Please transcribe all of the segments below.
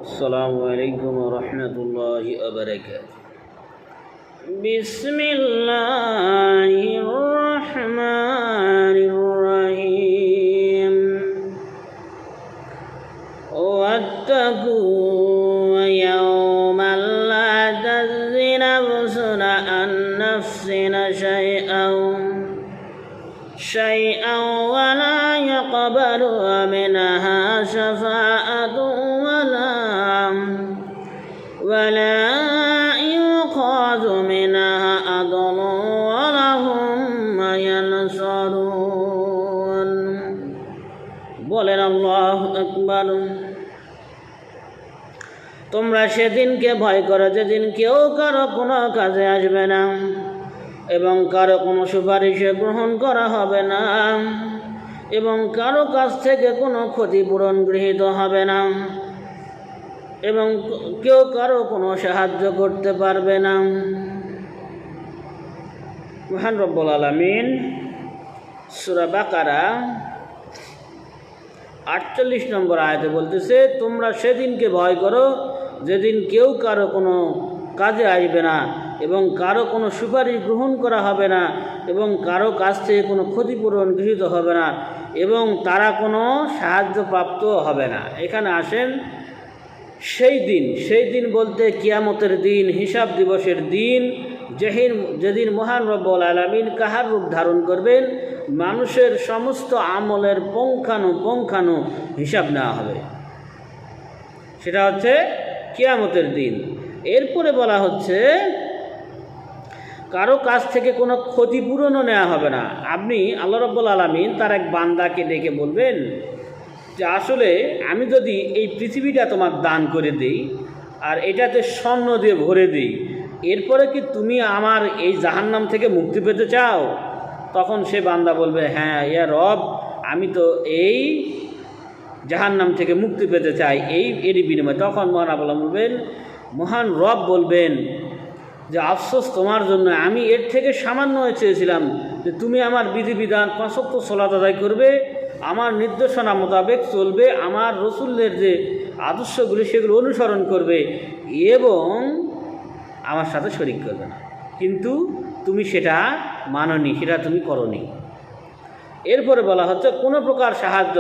السلام عليكم ورحمة الله وبركاته. بسم الله الرحمن الرحيم. واتقوا يوما لا تجزي نفس عن نفس شيئا ولا يقبل منها شفاعة ولا يؤخذ منها عدل ولهم ينصرون. বলেন আল্লাহু আকবার। তোমরা সেদিনকে ভয় করো যেদিন কেউ কারো কোনো কাজে আসবে না এবং কারো কোনো সুপারিশে গ্রহণ করা হবে না এবং কারো কাছ থেকে কোনো ক্ষতিপূরণ গৃহীত হবে না এবং কেউ কারো কোনো সাহায্য করতে পারবে না। মহান রব্বুল আলামিন সূরা বাকারা 48 নম্বর আয়াতে বলতেছে, তোমরা সেদিনকে ভয় করো যেদিন কেউ কারো কোনো কাজে আসবে না এবং কারো কোনো সুপারিশ গ্রহণ করা হবে না এবং কারো কাছ থেকে কোনো ক্ষতিপূরণ গৃহীত হবে না এবং তারা কোনো সাহায্য প্রাপ্ত হবে না। এখানে আসেন সেই দিন বলতে কিয়ামতের দিন, হিসাব দিবসের দিন, যেদিন মহান রব্বুল আলামিন কাহার রূপ ধারণ করবেন, মানুষের সমস্ত আমলের পুঙ্খানু হিসাব নেওয়া হবে। সেটা হচ্ছে কিয়ামতের দিন। এরপরে বলা হচ্ছে কারো কাছ থেকে কোনো ক্ষতিপূরণও নেওয়া হবে না। আপনি আল্লাহ রাব্বুল আলামিন তার এক বান্দাকে ডেকে বলবেন যে আসলে আমি যদি এই পৃথিবীটা তোমার দান করে দিই আর এটাতে স্বর্ণ দিয়ে ভরে দিই, এরপরে কি তুমি আমার এই জাহান্নাম থেকে মুক্তি পেতে চাও? তখন সে বান্দা বলবে, হ্যাঁ ইয়া রব, আমি তো এই জাহান্নাম থেকে মুক্তি পেতে চাই এরই বিনিময়ে। তখন মহান রব বলবেন যে আফসোস তোমার জন্য, আমি এর থেকে সামান্য চেয়েছিলাম যে তুমি আমার বিধিবিধান 5 ওয়াক্ত সালাত আদায় করবে, আমার নির্দেশনা মোতাবেক চলবে, আমার রসুলের যে আদর্শগুলি সেগুলো অনুসরণ করবে এবং আমার সাথে শরীক করবে না। কিন্তু তুমি সেটা মাননি, সেটা তুমি করনি। এরপরে বলা হচ্ছে কোনো প্রকার সাহায্য,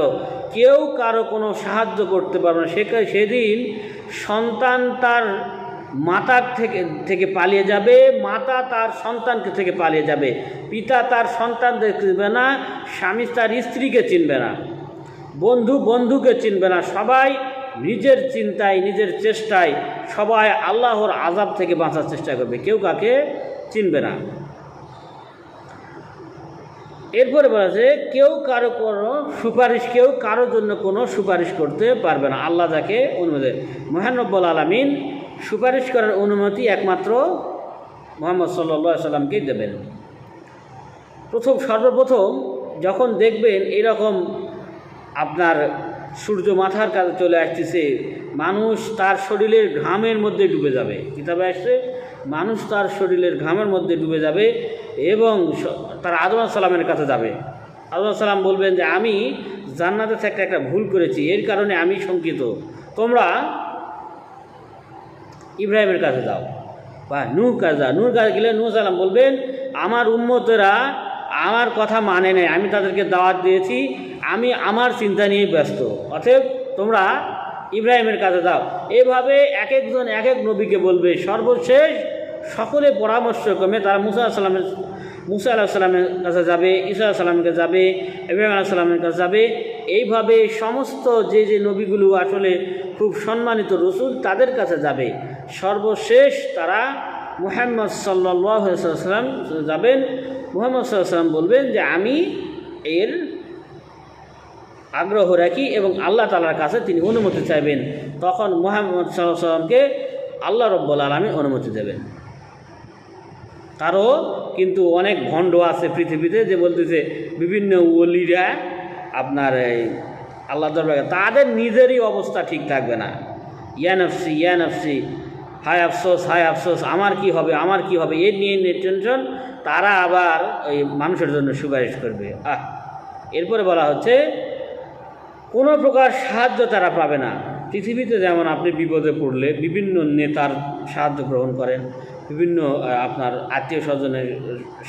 কেউ কারো কোনো সাহায্য করতে পারবে না। সেদিন সন্তান তার মাতার থেকে পালিয়ে যাবে, মাতা তার সন্তানকে থেকে পালিয়ে যাবে, পিতা তার সন্তানদের চিনবে না, স্বামী তার স্ত্রীকে চিনবে না, বন্ধু বন্ধুকে চিনবে না। সবাই নিজের চিন্তায়, নিজের চেষ্টায় সবাই আল্লাহর আযাব থেকে বাঁচার চেষ্টা করবে, কেউ কাকে চিনবে না। এরপরে বলা আছে কেউ কারো জন্য কোনো সুপারিশ করতে পারবে না। আল্লাহ যাকে অনুমতি, মহান রব্বুল আলামিন সুপারিশ করার অনুমতি একমাত্র মুহাম্মদ সাল্লাল্লাহু আলাইহি সাল্লামকেই দেবেন। সর্বপ্রথম যখন দেখবেন এরকম আপনার সূর্য মাথার কাছে চলে আসতেছে, মানুষ তার শরীরের ঘামের মধ্যে ডুবে যাবে। কিতাবে আসছে মানুষ তার শরীরের ঘামের মধ্যে ডুবে যাবে এবং তারা আদম আলাইহিস সালামের কাছে যাবে। আদম আলাইহিস সালাম বলবেন যে আমি জান্নাতে থেকে একটা ভুল করেছি, এর কারণে আমি শঙ্কিত, তোমরা ইব্রাহিমের কাছে যাও বা নূহ কাছে যাও। নূহ কাছে গেলে নূহ সালাম বলবেন আমার উম্মতেরা আমার কথা মানে নেই, আমি তাদেরকে দাওয়াত দিয়েছি, আমি আমার চিন্তা নিয়ে ব্যস্ত, অতএব তোমরা ইব্রাহিমের কাছে যাও। এভাবে এক একজন এক এক নবীকে বলবে। সর্বশেষ সকলে পরামর্শক্রমে তারা মুসা আলাইহিস সালামের কাছে যাবে, ঈসা আলাইহিস সালামের কাছে যাবে, ইব্রাহিম আলাইহিস সালামের কাছে যাবে। এইভাবে সমস্ত যে নবীগুলো আসলে খুব সম্মানিত রসুল তাদের কাছে যাবে। সর্বশেষ তারা মুহাম্মদ সাল্লাল্লাহু আলাইহি ওয়াসাল্লাম যাবেন। মুহাম্মদ সাল্লাল্লাহু আলাইহি ওয়াসাল্লাম বলবেন যে আমি এর আগ্রহ রাখি এবং আল্লাহ তাআলার কাছে তিনি অনুমতি চাইবেন। তখন মুহাম্মদ সাল্লাল্লাহু আলাইহি ওয়াসাল্লামকে আল্লাহ রাব্বুল আলামিন অনুমতি দেবেন। কারো কিন্তু অনেক ভণ্ড আছে পৃথিবীতে যে বলতেছে বিভিন্ন ওলিরা আপনার এই আল্লাহ দরবারে, তাদের নিজেরই অবস্থা ঠিক থাকবে না। ইয়া নফসি, হায় আফসোস, আমার কি হবে, এর নিয়ে টেনশন, তারা আবার ওই মানুষের জন্য সুপারিশ করবে। এরপরে বলা হচ্ছে কোনো প্রকার সাহায্য তারা পাবে না। পৃথিবীতে যেমন আপনি বিপদে পড়লে বিভিন্ন নেতার সাহায্য গ্রহণ করেন, বিভিন্ন আপনার আত্মীয় স্বজনের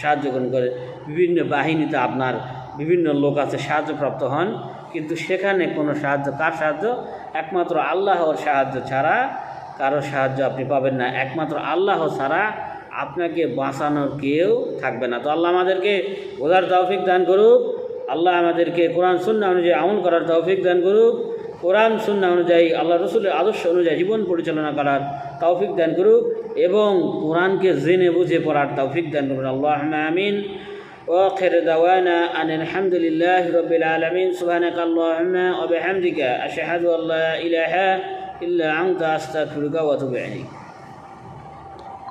সাহায্য গ্রহণ করেন, বিভিন্ন বাহিনীতে আপনার বিভিন্ন লোক আছে সাহায্যপ্রাপ্ত হন, কিন্তু সেখানে কোনো সাহায্য, কার সাহায্য? একমাত্র আল্লাহর সাহায্য ছাড়া কারো সাহায্য আপনি পাবেন না। একমাত্র আল্লাহ ছাড়া আপনাকে বাঁচানোর কেউ থাকবে না। তো আল্লাহ আমাদেরকে বোঝার তৌফিক দান করুক, আল্লাহ আমাদেরকে কোরআন সুন্নাহ অনুযায়ী আমল করার তৌফিক দান করুক, কোরআন সুন্নাহ অনুযায়ী আল্লাহ রসুলের আদর্শ অনুযায়ী জীবন পরিচালনা করার তৌফিক দান করুক এবং কোরআনকে জেনে বুঝে পড়ার তৌফিক দান করুন। আল্লাহুম্মা আমিন। وآخر دعوانا أن الحمد لله رب العالمين. سبحانك اللهم وبحمدك أشهد أن لا إله إلا أنت أستغفرك وأتوب إليك.